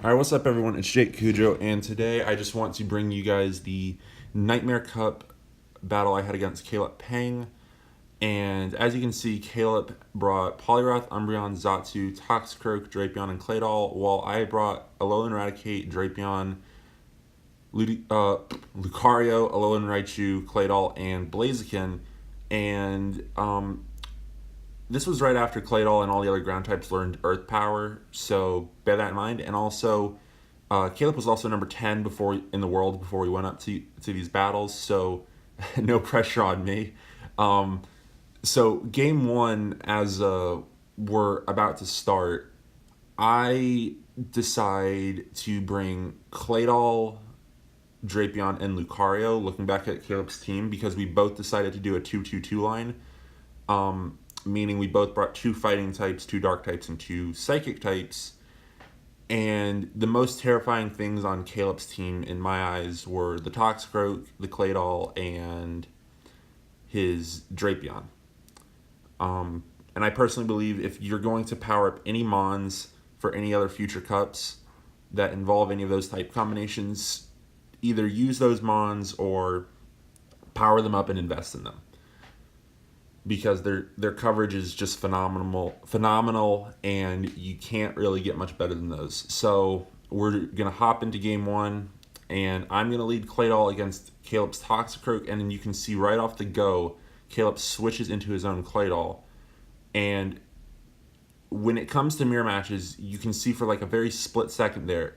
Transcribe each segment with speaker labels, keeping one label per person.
Speaker 1: All right, what's up, everyone? It's Jake Cujo, and today I just want to bring you guys the Nightmare Cup battle I had against CalebPeng. And as you can see, Caleb brought Poliwrath, Umbreon, Xatu, Toxicroak, Drapion, and Claydol, while I brought Alolan Raticate, Drapion, Lucario, Alolan Raichu, Claydol, and Blaziken. And this was right after Claydol and all the other ground types learned Earth Power, so bear that in mind. And also, Caleb was also number 10 before in the world before we went up to these battles, so no pressure on me. So game one, as we're about to start, I decide to bring Claydol, Drapion, and Lucario. Looking back at Caleb's team, because we both decided to do a 2-2-2 line. Meaning we both brought 2 fighting types, 2 dark types, and 2 psychic types. And the most terrifying things on Caleb's team, in my eyes, were the Toxicroak, the Claydol, and his Drapion. And I personally believe if you're going to power up any Mons for any other future cups that involve any of those type combinations, either use those Mons or power them up and invest in them, because their coverage is just phenomenal, and you can't really get much better than those. So we're gonna hop into game one, and I'm gonna lead Claydol against Caleb's Toxicroak, and then you can see right off the go, Caleb switches into his own Claydol, and when it comes to mirror matches, you can see for like a very split second there,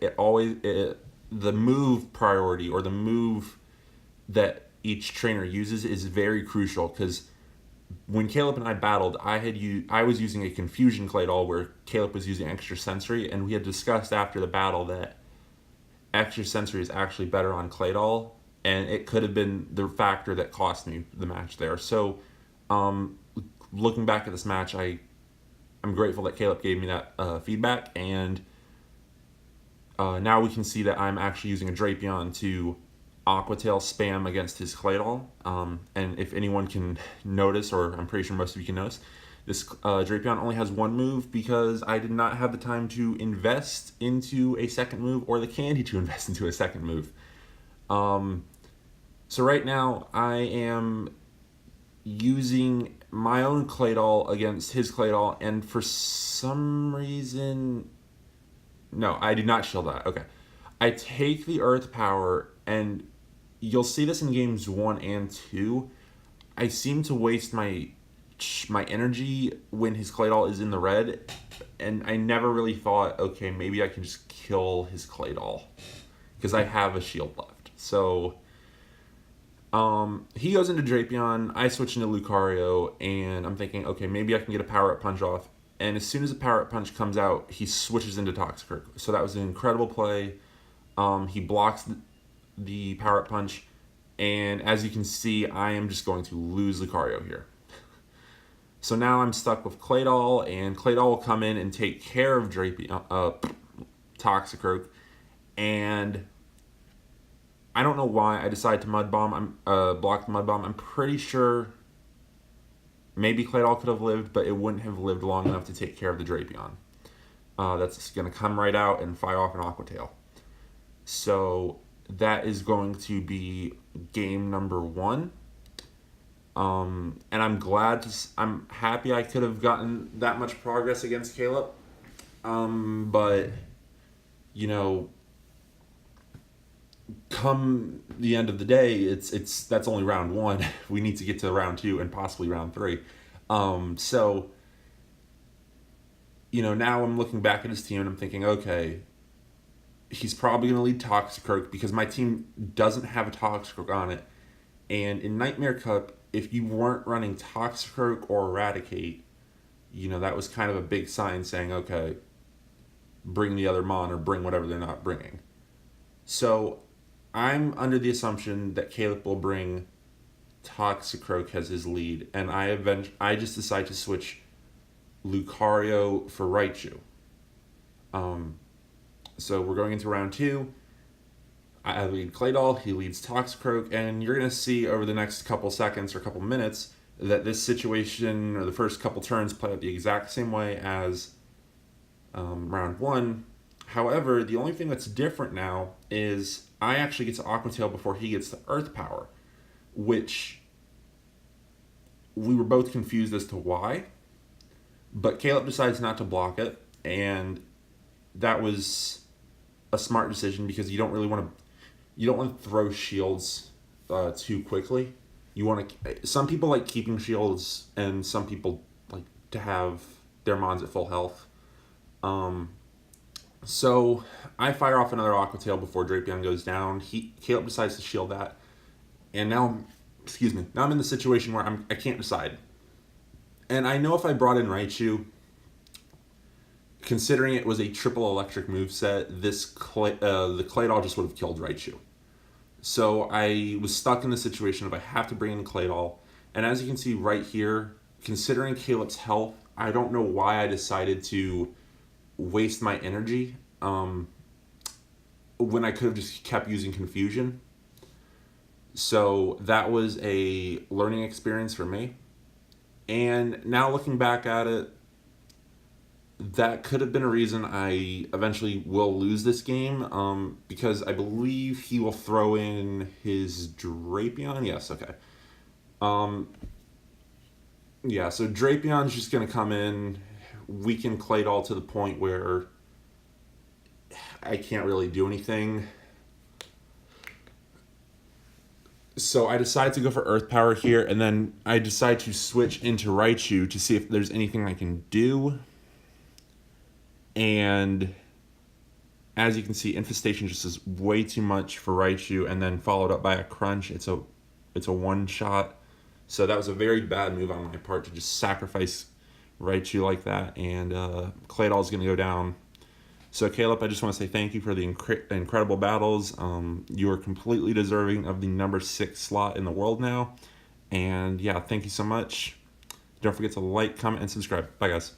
Speaker 1: the move priority, or the move that each trainer uses, is very crucial, because when Caleb and I battled, I was using a Confusion Claydol where Caleb was using Extra Sensory, and we had discussed after the battle that Extra Sensory is actually better on Claydol, and it could have been the factor that cost me the match there. So, looking back at this match, I'm grateful that Caleb gave me that feedback, and now we can see that I'm actually using a Drapion to Aqua Tail spam against his Claydol. And if anyone can notice, or I'm pretty sure most of you can notice, this Drapion only has one move because I did not have the time to invest into a second move, or the candy to invest into a second move. So right now I am using my own Claydol against his Claydol, and for some reason, no, I did not shield that. Okay. I take the Earth Power, and you'll see this in games 1 and 2. I seem to waste my energy when his Claydol is in the red, and I never really thought, okay, maybe I can just kill his Claydol, because I have a shield left. So he goes into Drapion, I switch into Lucario, and I'm thinking, okay, maybe I can get a Power Up Punch off. And as soon as the Power Up Punch comes out, he switches into Toxicroak. So that was an incredible play. He blocks the Power Up Punch, and as you can see, I am just going to lose Lucario here. So now I'm stuck with Claydol, and Claydol will come in and take care of Toxicroak, and I don't know why I decided to Mud Bomb. Block the Mud Bomb. I'm pretty sure maybe Claydol could have lived, but it wouldn't have lived long enough to take care of the Drapion. That's going to come right out and fire off an Aqua Tail. So that is going to be game number 1. And I'm happy I could have gotten that much progress against Caleb. But, you know, come the end of the day, that's only round 1. We need to get to round 2 and possibly round 3. So, you know, now I'm looking back at his team and I'm thinking, okay, he's probably going to lead Toxicroak because my team doesn't have a Toxicroak on it. And in Nightmare Cup, if you weren't running Toxicroak or Eradicate, you know, that was kind of a big sign saying, okay, bring the other Mon, or bring whatever they're not bringing. So I'm under the assumption that Caleb will bring Toxicroak as his lead, and I just decide to switch Lucario for Raichu. So we're going into round 2. I lead Claydol, he leads Toxicroak, and you're going to see over the next couple seconds or couple minutes that this situation, or the first couple turns, play out the exact same way as round 1. However, the only thing that's different now is I actually get to Aqua Tail before he gets the Earth Power, which we were both confused as to why. But Caleb decides not to block it, and that was a smart decision because you don't want to throw shields too quickly. You want to. Some people like keeping shields, and some people like to have their mons at full health. So I fire off another Aqua Tail before Drapion goes down. Caleb decides to shield that, and now, excuse me, now I'm in the situation where I can't decide. And I know if I brought in Raichu, considering it was a triple electric moveset, the Claydol just would have killed Raichu. So I was stuck in the situation of I have to bring in Claydol. And as you can see right here, considering Caleb's health, I don't know why I decided to waste my energy when I could have just kept using Confusion. So that was a learning experience for me. And now looking back at it, that could have been a reason I eventually will lose this game, because I believe he will throw in his Drapion. Yes, okay. Yeah, so Drapion's just going to come in, weaken Claydol to the point where I can't really do anything. So I decide to go for Earth Power here, and then I decide to switch into Raichu to see if there's anything I can do. And as you can see, Infestation just is way too much for Raichu, and then followed up by a Crunch. It's a one-shot. So that was a very bad move on my part to just sacrifice Raichu like that, and Claydol's going to go down. So Caleb, I just want to say thank you for the incredible battles. You are completely deserving of the number 6 slot in the world now. And yeah, thank you so much. Don't forget to like, comment, and subscribe. Bye, guys.